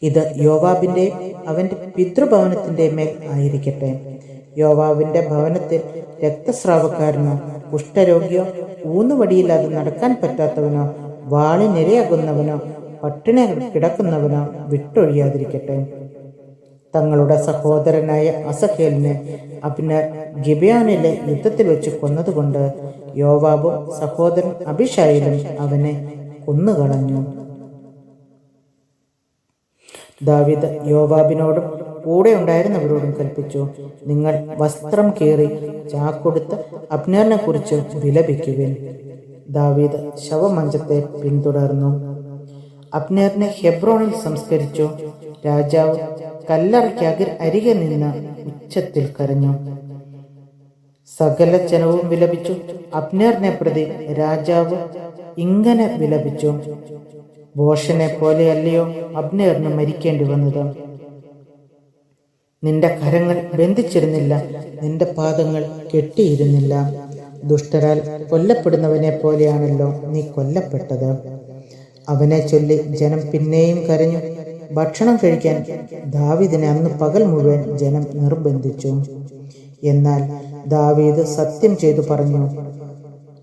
ഇത് യോവാബിന്റെ അവന്റെ പിതൃഭവനത്തിന്റെ മേൽ ആയിരിക്കട്ടെ. യോവാബിന്റെ ഭവനത്തിൽ രക്തസ്രാവക്കാരനോ കുഷ്ഠരോഗിയോ ഊന്നുവടിയില്ലാതെ നടക്കാൻ പറ്റാത്തവനോ വാളിനിരയാകുന്നവനോ പട്ടിണി കിടക്കുന്നവനോ വിട്ടൊഴിയാതിരിക്കട്ടെ. തങ്ങളുടെ സഹോദരനായ അസഹേലിനെ അബ്നേർ ഗിബെയോനിലെ യുദ്ധത്തിൽ വെച്ച് കൊന്നതുകൊണ്ട് യോവാബും സഹോദരൻ അബിഷായിലും അവനെ കൊന്നുകളഞ്ഞു. ദാവീദ് യോവാബിനോടും കൂടെ ഉണ്ടായിരുന്നവരോടും കൽപ്പിച്ചു, നിങ്ങൾ വസ്ത്രം കീറി ചാക്കൊടുത്ത് അബ്നേറിനെ കുറിച്ച് വിലപിക്കുവിൻ. ദാവീദ് ശവമഞ്ചത്തെ പിന്തുടർന്നു. അബ്നേറിനെ ഹെബ്രോണിൽ സംസ്കരിച്ചു. രാജാവ് കല്ലറയ്ക്ക് അരികെ നിന്ന് ഉച്ചത്തിൽ കരഞ്ഞു. സകല ജനവും വിലപിച്ചു. അബ്നേറിനെ പ്രതി രാജാവ് ഇങ്ങനെ വിലപിച്ചു, ബോഷനെ പോലെയല്ലയോ അബ്നേറിന് മരിക്കേണ്ടി വന്നത്? നിന്റെ കരങ്ങൾ ബന്ധിച്ചിരുന്നില്ല, നിന്റെ പാദങ്ങൾ കെട്ടിയിരുന്നില്ല. ദുഷ്ടരാൽ കൊല്ലപ്പെടുന്നവനെ പോലെയാണല്ലോ നീ കൊല്ലപ്പെട്ടത്. അവനെ ചൊല്ലി ജനം പിന്നെയും കരഞ്ഞു. ഭക്ഷണം കഴിക്കാൻ ദാവീദിനെ അന്ന് പകൽ മുഴുവൻ ജനം നിർബന്ധിച്ചു. എന്നാൽ ദാവീദ് സത്യം ചെയ്തു പറഞ്ഞു,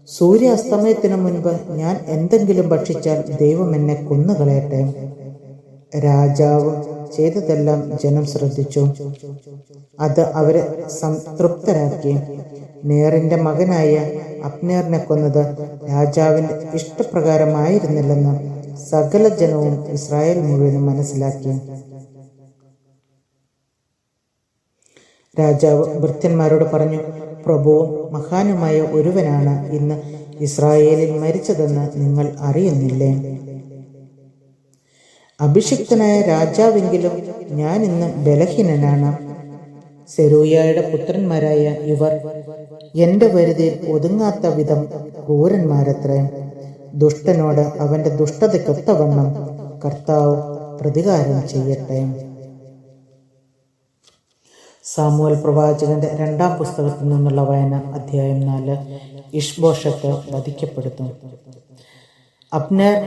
സൂര്യാസ്തമയത്തിനു മുൻപ് ഞാൻ എന്തെങ്കിലും ഭക്ഷിച്ചാൽ ദൈവം എന്നെ കൊന്നുകളയട്ടെ. രാജാവ് ചെയ്തതെല്ലാം ജനം ശ്രദ്ധിച്ചു. അത് അവരെ സംതൃപ്തരാക്കി. നേറിന്റെ മകനായ അബ്നേറിനെ കൊന്നത് രാജാവിന്റെ ഇഷ്ടപ്രകാരമായിരുന്നില്ലെന്ന് സകല ജനവും ഇസ്രായേൽ മുഴുവനും മനസ്സിലാക്കി. രാജാവ് ഭൃത്യന്മാരോട് പറഞ്ഞു, പ്രഭുവും മഹാനുമായ ഒരുവനാണ് ഇന്ന് ഇസ്രായേലിൽ മരിച്ചതെന്ന് നിങ്ങൾ അറിയുന്നില്ലേ? അഭിഷിക്തനായ രാജാവെങ്കിലും ഞാൻ ഇന്ന് ബലഹീനനാണ്. സെരൂയയുടെ പുത്രന്മാരായ ഇവർ എന്റെ വരുതിയിൽ ഒതുങ്ങാത്ത വിധം ക്രൂരന്മാരത്രേ. ദുഷ്ടനോട് അവന്റെ ദുഷ്ടതയ്ക്കൊത്തവണ്ണം കർത്താവ് പ്രതികാരം ചെയ്യട്ടെ. സാമുവേൽ പ്രവാചകന്റെ 2-ാം പുസ്തകത്തിൽ നിന്നുള്ള വായന. അധ്യായം 4. ഇഷ്ബോഷത്ത് വധിക്കപ്പെടുന്നു. അബ്നേർ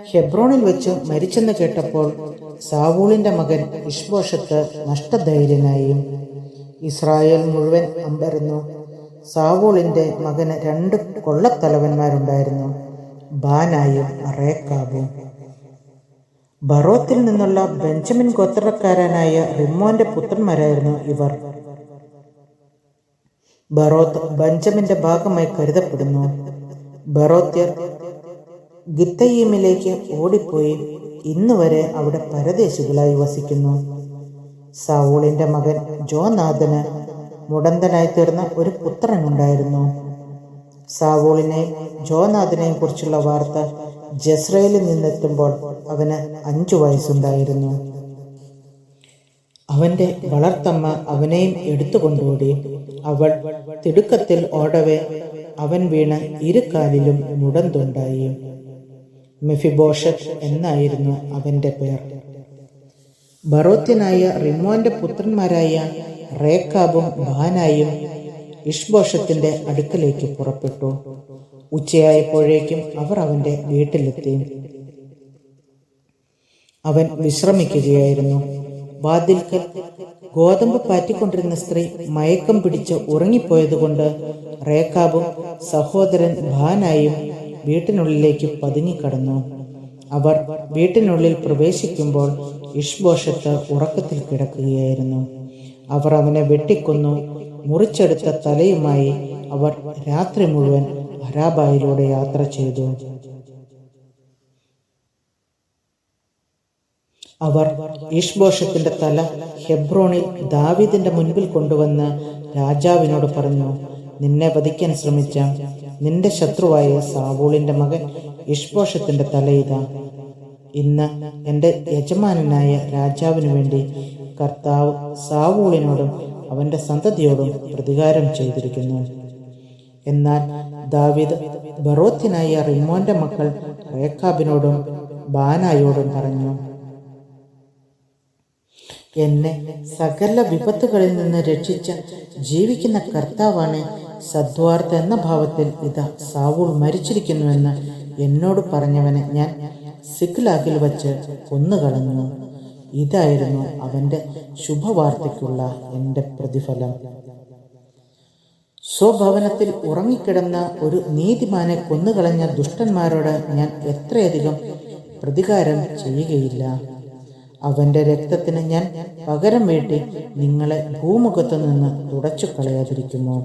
ഹെബ്രോണിൽ വെച്ച് മരിച്ചെന്ന് കേട്ടപ്പോൾ സാവൂളിന്റെ മകൻ ഇഷ്ബോഷത്ത് നഷ്ടധൈര്യനായി. ഇസ്രായേൽ മുഴുവൻ അമ്പരന്നു. സാവൂളിന്റെ മകന് 2 കൊള്ളത്തലവന്മാരുണ്ടായിരുന്നു, ബാനായും റേക്കാബും. ബറോത്തിൽ നിന്നുള്ള ബെഞ്ചമിൻ ഗോത്രക്കാരനായ റിമ്മോന്റെ പുത്രന്മാരായിരുന്നു ഇവർ. ബറോത്ത് ബെഞ്ചമിന്റെ ഭാഗമായി കരുതപ്പെടുന്നു. ബറോത്യർ ഗിത്തയീമിലേക്ക് ഓടിപ്പോയി ഇന്നുവരെ അവിടെ പരദേശികളായി വസിക്കുന്നു. സൗളിന്റെ മകൻ ജോനാഥന് മുടന്തനായി തീർന്ന ഒരു പുത്രനുണ്ടായിരുന്നു. സാവൂളിനെയും ജോനാഥിനെയും കുറിച്ചുള്ള വാർത്ത ജസ്രയേലിൽ നിന്നെത്തുമ്പോൾ അവന് 5 വയസ്സുണ്ടായിരുന്നു. അവന്റെ വളർത്തമ്മ അവനെയും എടുത്തുകൊണ്ടോടി. അവൾ തിടുക്കത്തിൽ ഓടവേ അവൻ വീണ് 2 കാലിലും മുടന്തുണ്ടായി. മെഫിബോഷത്ത് എന്നായിരുന്നു അവന്റെ പേർ. ബറോത്യനായ റിമ്മോന്റെ പുത്രന്മാരായ റേക്കാബും ബാനായും ഇഷ്ബോഷത്തിന്റെ അടുക്കലേക്ക് പുറപ്പെട്ടു. ഉച്ചയായപ്പോഴേക്കും അവർ അവന്റെ വീട്ടിലെത്തി. അവൻ വിശ്രമിക്കുകയായിരുന്നു. വാതിൽക്കൽ ഗോതമ്പ് പാറ്റിക്കൊണ്ടിരുന്ന സ്ത്രീ മയക്കം പിടിച്ച് ഉറങ്ങിപ്പോയതുകൊണ്ട് റേക്കാബും സഹോദരൻ ബാനായും വീട്ടിനുള്ളിലേക്ക് പതുങ്ങിക്കടന്നു. അവർ വീട്ടിനുള്ളിൽ പ്രവേശിക്കുമ്പോൾ ഇഷ്ബോഷത്ത് ഉറക്കത്തിൽ കിടക്കുകയായിരുന്നു. അവർ അവനെ വെട്ടിക്കൊന്നു. മുറിച്ചെടുത്ത തലയുമായി അവർ രാത്രി മുഴുവൻ അരാബായിലൂടെ യാത്ര ചെയ്തു. അവർ ഇഷ്ബോഷത്തിന്റെ തല ഹെബ്രോണിൽ ദാവീദിന്റെ മുൻപിൽ കൊണ്ടുവന്ന് രാജാവിനോട് പറഞ്ഞു, നിന്നെ വധിക്കാൻ ശ്രമിച്ച നിന്റെ ശത്രുവായ സാവൂളിന്റെ മകൻ ഇഷ്ബോഷത്തിന്റെ തല ഇതാ. ഇന്ന് എൻ്റെ യജമാനനായ രാജാവിനു വേണ്ടി കർത്താവ് സാവൂളിനോടും അവന്റെ സന്തതിയോടും പ്രതികാരം ചെയ്തിരിക്കുന്നു. എന്നാൽ ദാവീദ് ബറോത്യനായ റിമ്മോന്റെ മക്കൾ റേക്കാബിനോടും ബാനായോടും പറഞ്ഞു, എന്നെ സകല വിപത്തുകളിൽ നിന്ന് രക്ഷിച്ച ജീവിക്കുന്ന കർത്താവാണ് സദ്വാർത്ത എന്ന ഭാവത്തിൽ ഇതാ സാവൂൾ മരിച്ചിരിക്കുന്നുവെന്ന് എന്നോട് പറഞ്ഞവനെ ഞാൻ സിക്ലാഗിൽ വച്ച് കൊന്നുകളഞ്ഞു. ഇതായിരുന്നു അവന്റെ ശുഭവാർത്തയ്ക്കുള്ള എൻ്റെ പ്രതിഫലം. സ്വഭവനത്തിൽ ഉറങ്ങിക്കിടന്ന ഒരു നീതിമാനെ കൊന്നുകളഞ്ഞ ദുഷ്ടന്മാരോട് ഞാൻ എത്രയധികം പ്രതികാരം ചെയ്യുകയില്ല. അവന്റെ രക്തത്തിന് ഞാൻ പകരം വീട്ടി നിങ്ങളെ ഭൂമുഖത്തു നിന്ന് തുടച്ചു കളയാതിരിക്കുമോ?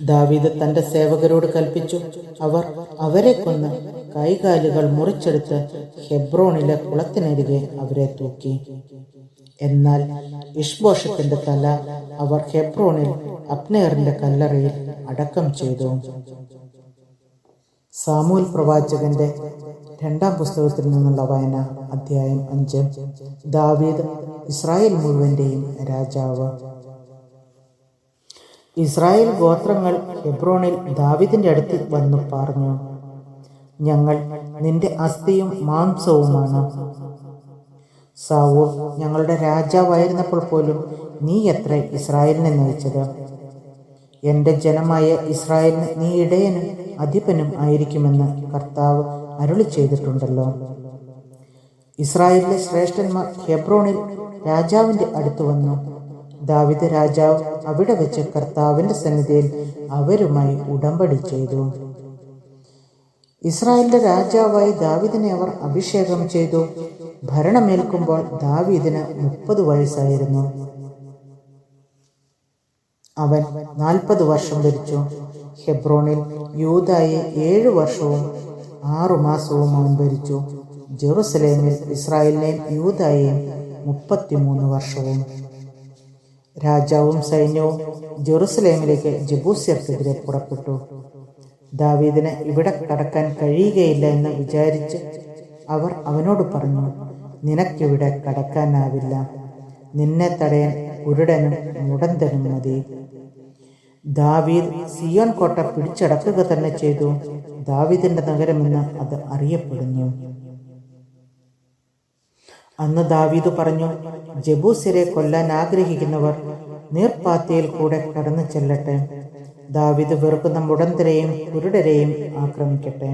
ദാവീദ് തന്റെ സേവകരോട് കൽപ്പിച്ചു. അവർ അവരെ കൊന്ന് കൈകാലുകൾ മുറിച്ചെടുത്ത് ഹെബ്രോണിലെ കുളത്തിനരികെ അവരെ തൂക്കി. എന്നാൽ ഇഷ്ബോഷത്തിന്റെ തല അവർ ഹെബ്രോണിൽ അബ്നേറിന്റെ കല്ലറയിൽ അടക്കം ചെയ്തു. സാമുവേൽ പ്രവാചകന്റെ 2-ാം പുസ്തകത്തിൽ നിന്നുള്ള വായന. അധ്യായം 5. ദാവീദ് ഇസ്രായേൽ മുഴുവന്റെയും രാജാവ്. ഇസ്രായേൽ ഗോത്രങ്ങൾ ഹെബ്രോണിൽ ദാവീദിന്റെ അടുത്ത് വന്നു പറഞ്ഞു, ഞങ്ങൾ നിന്റെ അസ്ഥിയും മാംസവുമാണ്. സാവൂൾ ഞങ്ങളുടെ രാജാവായിരുന്നപ്പോൾ പോലും നീ എത്ര ഇസ്രായേലിനെ നയിച്ചത്? എൻ്റെ ജനമായ ഇസ്രായേലിന് നീ ഇടയനും അധിപനും ആയിരിക്കുമെന്ന് കർത്താവ് അരുളി ചെയ്തിട്ടുണ്ടല്ലോ. ഇസ്രായേലിലെ ശ്രേഷ്ഠന്മാർ ഹെബ്രോണിൽ രാജാവിൻ്റെ അടുത്ത് വന്നു. ദാവീദ് രാജാവ് അവിടെ വെച്ച് കർത്താവിൻ്റെ സന്നിധിയിൽ അവരുമായി ഉടമ്പടി ചെയ്തു. ഇസ്രായേലിന്റെ രാജാവായി ദാവീദിനെ അവർ അഭിഷേകം ചെയ്തു. ഭരണമേൽക്കുമ്പോൾ ദാവീദിന് 30 വയസ്സായിരുന്നു. അവൻ 40 വർഷം ഭരിച്ചു. ഹെബ്രോണിൽ യൂദായെ 7 വർഷവും 6 മാസവും അവൻ ഭരിച്ചു. ജെറുസലേമിൽ ഇസ്രായേലിനെയും യൂദായെയും 33 വർഷവും. രാജാവും സൈന്യവും ജെറുസലേമിലേക്ക് ജബൂസ്യർക്കെതിരെ പുറപ്പെട്ടു. ദാവീദിന് ഇവിടെ കടക്കാൻ കഴിയുകയില്ല എന്ന് വിചാരിച്ച് അവർ അവനോട് പറഞ്ഞു, നിനക്കിവിടെ കടക്കാനാവില്ല. നിന്നെ തടയാൻ കുരുടനും മുടന്തനും മതി. ദാവീദ് സിയോൻ കോട്ട പിടിച്ചടക്കുക തന്നെ ചെയ്തു. ദാവീദിന്റെ നഗരമെന്ന് അത് അറിയപ്പെടുന്നു. അന്ന് ദാവീദ് പറഞ്ഞു, ജബൂസ്യരെ കൊല്ലാൻ ആഗ്രഹിക്കുന്നവർ നീർപ്പാത്തിയിൽ കൂടെ കടന്നു ചെല്ലട്ടെ. ദാവീദ് വെറുക്കുന്ന മുടന്തരെയും കുരുടരെയും ആക്രമിക്കട്ടെ.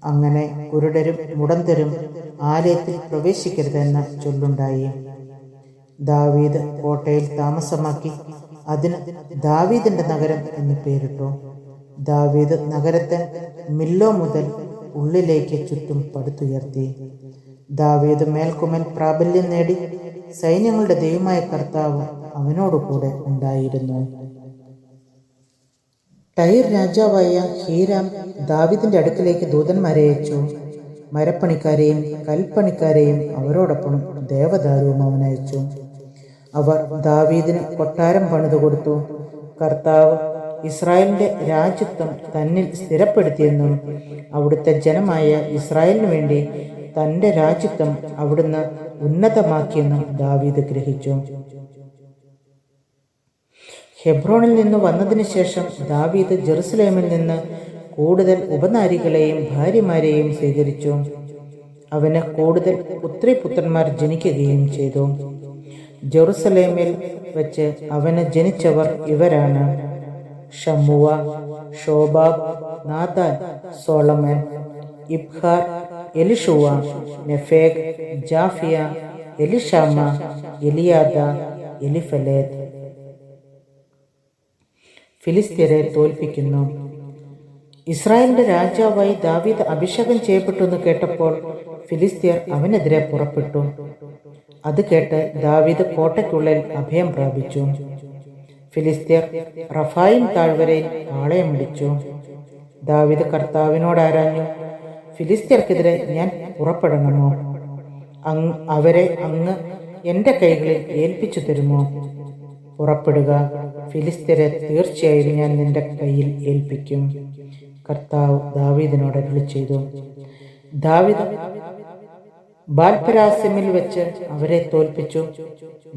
അങ്ങനെ കുരുടരും മുടന്തരും ആലയത്തിൽ പ്രവേശിക്കരുതെന്ന ചൊല്ലുണ്ടായി. ദാവീദ് കോട്ടയിൽ താമസമാക്കി. അതിന് ദാവീദിന്റെ നഗരം എന്ന് പേരിട്ടു. ദാവീദ് നഗരത്തെ മില്ലോ മുതൽ ഉള്ളിലേക്ക് ചുറ്റും പടുത്തുയർത്തി. ദാവീദ് മേൽക്കുമേൽ പ്രാബല്യം നേടി. സൈന്യങ്ങളുടെ ദൈവമായ കർത്താവ് അവനോടുകൂടെ ഉണ്ടായിരുന്നു. ടൈർ രാജാവായ ഹീരാം ദാവീദിന്റെ അടുക്കലേക്ക് ദൂതന്മാരെ അയച്ചു. മരപ്പണിക്കാരെയും കൽപ്പണിക്കാരെയും അവരോടൊപ്പം ദേവദാരുവും അവനയച്ചു. അവർ ദാവീദിന് കൊട്ടാരം പണിതു കൊടുത്തു. കർത്താവ് ഇസ്രായേലിന്റെ രാജ്യത്വം തന്നിൽ സ്ഥിരപ്പെടുത്തിയെന്നും അവിടുത്തെ ജനമായ ഇസ്രായേലിനു വേണ്ടി തന്റെ രാജ്യത്വം അവിടുന്ന് ഉന്നതമാക്കിയെന്നും ദാവീദ് ഗ്രഹിച്ചു. ഹെബ്രോണിൽ നിന്ന് വന്നതിന് ശേഷം ദാവീദ് ജെറുസലേമിൽ നിന്ന് കൂടുതൽ ഉപനാരികളെയും ഭാര്യമാരെയും സ്വീകരിച്ചു. അവന് കൂടുതൽ പുത്രിപുത്രന്മാർ ജനിക്കുകയും ചെയ്തു. ജെറുസലേമിൽ വെച്ച് അവന് ജനിച്ചവർ ഇവരാണ്: ഷമ്മുവ, ഷോബാബ്, നാഥാൻ, സോളമൻ, ഇബ്ഹാർ, എലിഷുവ, നെഫേഗ്, ജാഫിയ, എലിഷാമ, എലിയാദ, എലിഫലേത്ത്. ഫിലിസ്ത്യരെ തോൽപ്പിക്കുന്നു. ഇസ്രായേലിന്റെ രാജാവായി ദാവീദ് അഭിഷേകം ചെയ്യപ്പെട്ടു എന്ന് കേട്ടപ്പോൾ ഫിലിസ്ത്യർ അവനെതിരെ പുറപ്പെട്ടു. അത് കേട്ട് ദാവീദ് കോട്ടയ്ക്കുള്ളിൽ അഭയം പ്രാപിച്ചു. ഫിലിസ്ത്യർ റഫായിം താഴ്വരയിൽ പാളയമടിച്ചു. ദാവീദ് കർത്താവിനോട് ആരാഞ്ഞു, ഫിലിസ്ത്യർക്കെതിരെ ഞാൻ പുറപ്പെടണമോ? അവരെ അങ്ങ് എൻ്റെ കൈകളിൽ ഏൽപ്പിച്ചു തരുമോ? പുറപ്പെടുക, ഫിലിസ്ത്യരെ തീർച്ചയായും ഞാൻ നിന്റെ കയ്യിൽ ഏൽപ്പിക്കും. കർത്താവ് ദാവീദിനോട് അരുളി ചെയ്തു. ദാവീദ് ബാൽപെരാസിമിൽ വെച്ച് അവരെ തോൽപ്പിച്ചു.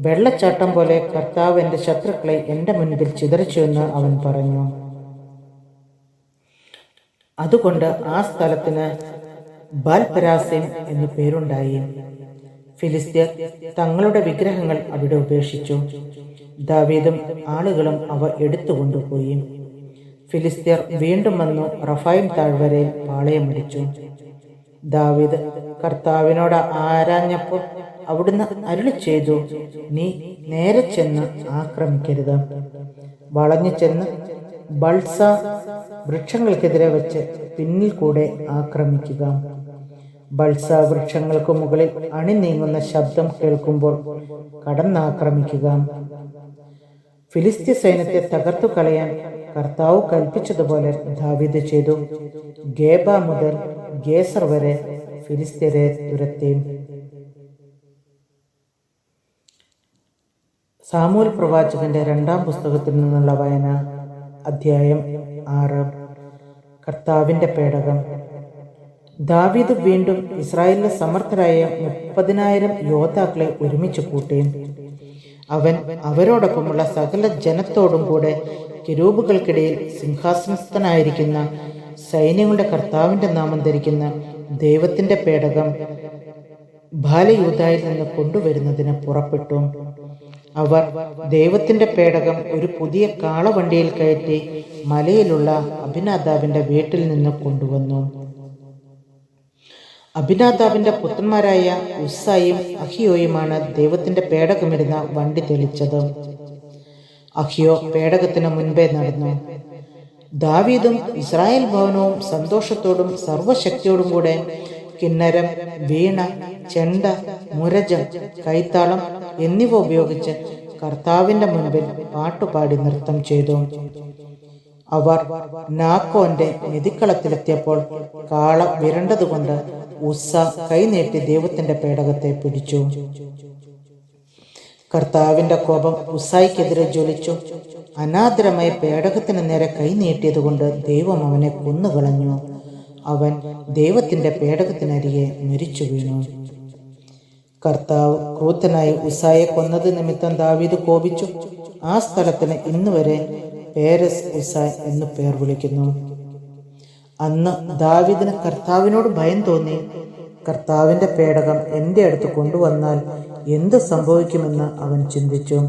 വെള്ളച്ചാട്ടം പോലെ കർത്താവ് എൻ്റെ ശത്രുക്കളെ എൻ്റെ മുൻപിൽ ചിതറിച്ചുവെന്ന് അവൻ പറഞ്ഞു. അതുകൊണ്ട് ആ സ്ഥലത്തിന് ബാൽപെരാസിം എന്നു പേരുണ്ടായി. ഫിലിസ്ത്യർ തങ്ങളുടെ വിഗ്രഹങ്ങൾ അവിടെ ഉപേക്ഷിച്ചു. ദാവീദും ആളുകളും അവ എടുത്തുകൊണ്ടുപോയി. ഫിലിസ്ത്യർ വീണ്ടും വന്നു റഫായിം താഴ്വരയിൽ പാളയമടിച്ചു. ദാവീദ് കർത്താവിനോട് ആരാഞ്ഞപ്പോൾ അവിടുന്ന് അരുളി ചെയ്തു, നീ നേരെ ചെന്ന് ആക്രമിക്കരുത്. വളഞ്ഞു ചെന്ന് ബൾസ വൃക്ഷങ്ങൾക്കെതിരെ വെച്ച് പിന്നിൽ കൂടെ ആക്രമിക്കുക. ബൾസ വൃക്ഷങ്ങൾക്ക് മുകളിൽ അണിനീങ്ങുന്ന ശബ്ദം കേൾക്കുമ്പോൾ കടന്നാക്രമിക്കുക. ഫിലിസ്ത്യ സൈന്യത്തെ തകർത്തു കളയാൻ കർത്താവ് കൽപ്പിച്ചതുപോലെ ദാവീദ് ചെയ്തു. ഗേബ മുതൽ ഗേസർ വരെ ഫിലിസ്ത്യരെ തുരത്തി. സാമൂൽ പ്രവാചകന്റെ 2-ാം പുസ്തകത്തിൽ നിന്നുള്ള വായന. അധ്യായം 6. കർത്താവിന്റെ പേടകം. ദാവീദ് വീണ്ടും ഇസ്രായേലിലെ സമർത്ഥരായ 30,000 യോദ്ധാക്കളെ ഒരുമിച്ച് കൂട്ടി. അവൻ അവരോടൊപ്പമുള്ള സകല ജനത്തോടും കൂടെ കെരൂബുകൾക്കിടയിൽ സിംഹാസനസ്ഥനായിരിക്കുന്ന സൈന്യങ്ങളുടെ കർത്താവിന്റെ നാമം ധരിക്കുന്ന ദൈവത്തിന്റെ പേടകം ബാലയൂദായിൽ നിന്ന് കൊണ്ടുവരുന്നതിന് പുറപ്പെട്ടു. അവർ ദൈവത്തിന്റെ പേടകം ഒരു പുതിയ കാളവണ്ടിയിൽ കയറ്റി മലയിലുള്ള അഭിനാദാബിന്റെ വീട്ടിൽ നിന്ന് കൊണ്ടുവന്നു. അഭിനാദാബിന്റെ പുത്രന്മാരായ ഉസ്സായും അഹിയോയുമാണ് ദൈവത്തിന്റെ പേടകമിരുന്ന വണ്ടി തെളിച്ചത്. അഹിയോ പേടകത്തിന് മുൻപേ നടന്നു. ദാവീദും ഇസ്രായേൽ ഭവനവും സന്തോഷത്തോടും സർവശക്തിയോടും കൂടെ കിന്നരം, വീണ, ചെണ്ട, മുരജം, കൈത്താളം എന്നിവ ഉപയോഗിച്ച് കർത്താവിന്റെ മുൻപിൽ പാട്ടുപാടി നൃത്തം ചെയ്തു. അവർ നാക്കോന്റെ മെതിക്കളത്തിലെത്തിയപ്പോൾ കാള വിരണ്ടതുകൊണ്ട് ഉസ്സ കൈനീട്ടി ദൈവത്തിന്റെ പേടകത്തെ പിടിച്ചു. കർത്താവിന്റെ കോപം ഉസ്സായിക്കെതിരെ ജ്വലിച്ചു. അനാദരമായ പേടകത്തിന് നേരെ കൈനീട്ടിയതുകൊണ്ട് ദൈവം അവനെ കൊന്നുകളഞ്ഞു. അവൻ ദൈവത്തിന്റെ പേടകത്തിനരികെ മരിച്ചു വീണു. കർത്താവ് ക്രൂദ്ധനായി ഉസ്സായെ കൊന്നത് നിമിത്തം ദാവീദ് കോപിച്ചു. ആ സ്ഥലത്തിന് ഇന്നുവരെ പേരസ് ഉസ്സായ് എന്ന് പേർ വിളിക്കുന്നു. അന്ന് ദാവീദിന് കർത്താവിനോട് ഭയം തോന്നി. കർത്താവിന്റെ പേടകം എൻ്റെ അടുത്ത് കൊണ്ടുവന്നാൽ എന്ത് സംഭവിക്കുമെന്ന് അവൻ ചിന്തിച്ചു.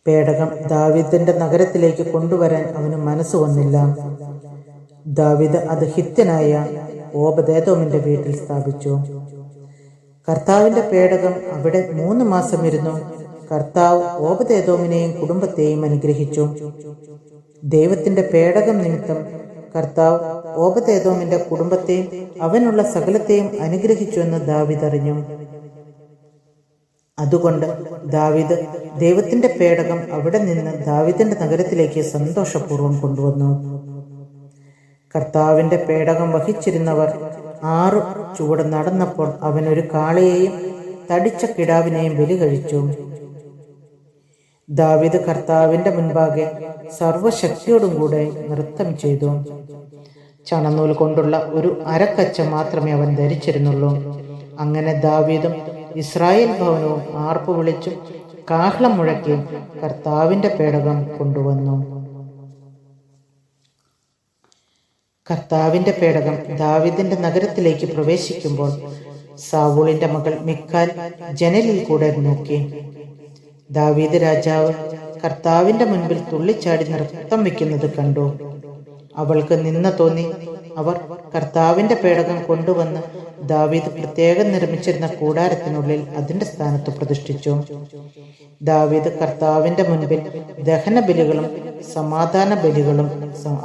പേടകം ദാവീദിന്റെ നഗരത്തിലേക്ക് കൊണ്ടുവരാൻ അവന് മനസ്സ് വന്നില്ല. ദാവീദ് അത് ഹിത്യനായ ഓബദേദോമിന്റെ വീട്ടിൽ സ്ഥാപിച്ചു. കർത്താവിന്റെ പേടകം അവിടെ 3 മാസം ഇരുന്നു. കർത്താവ് ഓബദേദോമിനെയും കുടുംബത്തെയും അനുഗ്രഹിച്ചു. ദൈവത്തിന്റെ പേടകം നിമിത്തം കർത്താവ് ഓബദേദോമിന്റെ കുടുംബത്തെയും അവനുള്ള സകലത്തെയും അനുഗ്രഹിച്ചുവെന്ന് ദാവീദ് അറിഞ്ഞു. അതുകൊണ്ട് ദാവീദ് ദൈവത്തിന്റെ പേടകം അവിടെ നിന്ന് ദാവീദിന്റെ നഗരത്തിലേക്ക് സന്തോഷപൂർവ്വം കൊണ്ടുവന്നു. കർത്താവിന്റെ പേടകം വഹിച്ചിരുന്നവർ 6 ചുവട് നടന്നപ്പോൾ അവൻ ഒരു കാളയെയും തടിച്ച കിടാവിനെയും ബലി കഴിച്ചു. ദാവീദ് കർത്താവിന്റെ മുൻപാകെ സർവശക്തിയോടും കൂടെ നൃത്തം ചെയ്തു. ചണനൂൽ കൊണ്ടുള്ള ഒരു അരക്കച്ച മാത്രമേ അവൻ ധരിച്ചിരുന്നുള്ളൂ. അങ്ങനെ ദാവീദും ഇസ്രായേൽ ഭവനവും ആർപ്പ് വിളിച്ചും കാഹളം മുഴക്കിയും കർത്താവിന്റെ പേടകം കൊണ്ടുവന്നു. കർത്താവിന്റെ പേടകം ദാവീദിന്റെ നഗരത്തിലേക്ക് പ്രവേശിക്കുമ്പോൾ സാവൂളിന്റെ മകൾ മിക്കാൽ ജനലിൽ കൂടെ നോക്കി. ദാവീദ് രാജാവ് കർത്താവിന്റെ മുൻപിൽ തുള്ളിച്ചാടി നൃത്തം വെക്കുന്നത് കണ്ടു. അവൾക്ക് നിന്ന തോന്നി. അവർ കർത്താവിന്റെ പേടകം കൊണ്ടുവന്ന് ദാവീദ് പ്രത്യേകം നിർമ്മിച്ചിരുന്ന കൂടാരത്തിനുള്ളിൽ അതിന്റെ സ്ഥാനത്ത് പ്രതിഷ്ഠിച്ചു. ദാവീദ് കർത്താവിന്റെ മുൻപിൽ ദഹന ബലികളും സമാധാന ബലികളും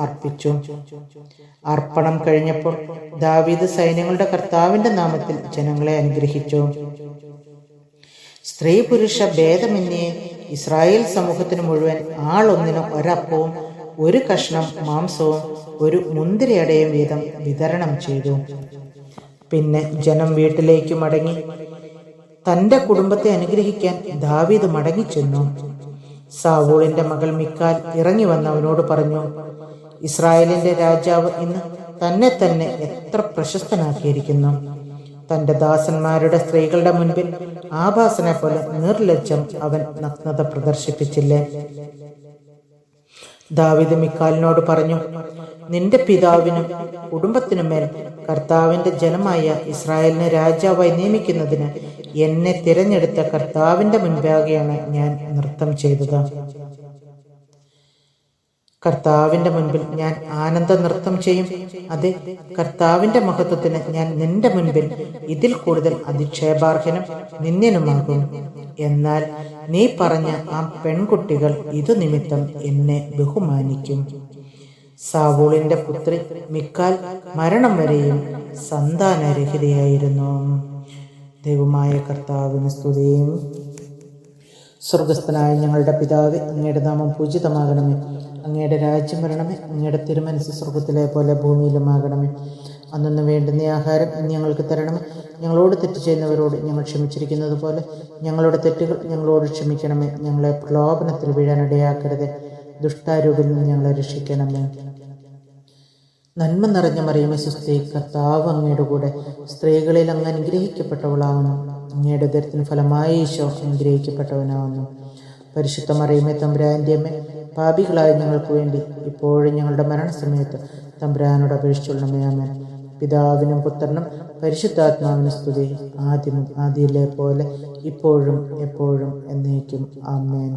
അർപ്പിച്ചു. അർപ്പണം കഴിഞ്ഞപ്പോൾ ദാവീദ് സൈന്യങ്ങളുടെ കർത്താവിന്റെ നാമത്തിൽ ജനങ്ങളെ അനുഗ്രഹിച്ചു. സ്ത്രീ പുരുഷ ഭേദമന്യേ ഇസ്രായേൽ സമൂഹത്തിന് മുഴുവൻ ആളൊന്നിന് ഒരപ്പവും 1 കഷ്ണം മാംസവും 1 മുന്തിരിയടയും വീതം വിതരണം ചെയ്തു. പിന്നെ ജനം വീട്ടിലേക്ക് മടങ്ങി. തന്റെ കുടുംബത്തെ അനുഗ്രഹിക്കാൻ ദാവീദ് മടങ്ങിച്ചെന്നു. സാവൂളിന്റെ മകൾ മിക്കാൽ ഇറങ്ങി വന്ന് അവനോട് പറഞ്ഞു, ഇസ്രായേലിന്റെ രാജാവ് ഇന്ന് തന്നെ തന്നെ എത്ര പ്രശസ്തനാക്കിയിരിക്കുന്നു. തന്റെ ദാസന്മാരുടെ സ്ത്രീകളുടെ മുൻപിൽ ആഭാസനെ പോലെ നിർലജ്ജം അവൻ നഗ്നത പ്രദർശിപ്പിച്ചില്ലേ? ദാവീദ് മിക്കാലിനോട് പറഞ്ഞു, നിന്റെ പിതാവിനും കുടുംബത്തിനുമേൽ കർത്താവിന്റെ ജനമായ ഇസ്രായേലിനെ രാജാവായി നിയമിക്കുന്നതിന് എന്നെ തിരഞ്ഞെടുത്ത കർത്താവിന്റെ മുൻപാകെയാണ് ഞാൻ നൃത്തം ചെയ്തത്. കർത്താവിന്റെ മുൻപിൽ ഞാൻ ആനന്ദ നൃത്തം ചെയ്യും. അതെ, കർത്താവിന്റെ മഹത്വത്തിന് ഞാൻ നിന്റെ മുൻപിൽ ഇതിൽ കൂടുതൽ അധിക്ഷേപാർഹനും നിന്ദ്യനുമാകും. എന്നാൽ നീ പറഞ്ഞ ആ പെൺകുട്ടികൾ ഇതു നിമിത്തം എന്നെ ബഹുമാനിക്കും. സാവൂളിന്റെ പുത്രി മിക്കാൽ മരണം വരെയും സന്താനരഹിതയായിരുന്നു. ദൈവമായ കർത്താവിന് സ്തുതിയും. സ്വർഗസ്ഥനായ ഞങ്ങളുടെ പിതാവേ, അങ്ങയുടെ നാമം പൂജിതമാകണമേ. അങ്ങയുടെ രാജ്യം വരണമേ. അങ്ങയുടെ തിരുമനസ് സ്വർഗത്തിലെ പോലെ ഭൂമിയിലുമാകണമേ. അന്നു വേണ്ടുന്ന ആഹാരം ഞങ്ങൾക്ക് തരണമേ. ഞങ്ങളോട് തെറ്റ് ചെയ്യുന്നവരോട് ഞങ്ങൾ ക്ഷമിച്ചിരിക്കുന്നത് പോലെ ഞങ്ങളുടെ തെറ്റുകൾ ഞങ്ങളോട് ക്ഷമിക്കണമേ. ഞങ്ങളെ പ്രലോഭനത്തിൽ വീഴാനിടയാക്കരുത്. ദുഷ്ടാരൂപിൽ നിന്ന് ഞങ്ങളെ രക്ഷിക്കണമേ. നന്മ നിറഞ്ഞ മറിയമേ സ്വസ്തി, കർത്താവ് അങ്ങയുടെ കൂടെ സ്ത്രീകളിൽ അങ്ങ് അനുഗ്രഹിക്കപ്പെട്ടവളാവുന്നു. അങ്ങയുടെ ഉദരത്തിന് ഫലമായി ഈശോ അനുഗ്രഹിക്കപ്പെട്ടവനാവുന്നു. പരിശുദ്ധ മറിയമേ തമ്പുരാന്റെ അമ്മേ, പാപികളായ ഞങ്ങൾക്ക് വേണ്ടി ഇപ്പോഴും ഞങ്ങളുടെ മരണസമയത്ത് തമ്പുരാനോട് അപേക്ഷിച്ചുകൊള്ളണമേ. ആമേൻ. പിതാവിനും പുത്രനും പരിശുദ്ധാത്മാവിനും സ്തുതി, ആദിയിലെ പോലെ ഇപ്പോഴും എപ്പോഴും എന്നേക്കും. ആമേൻ.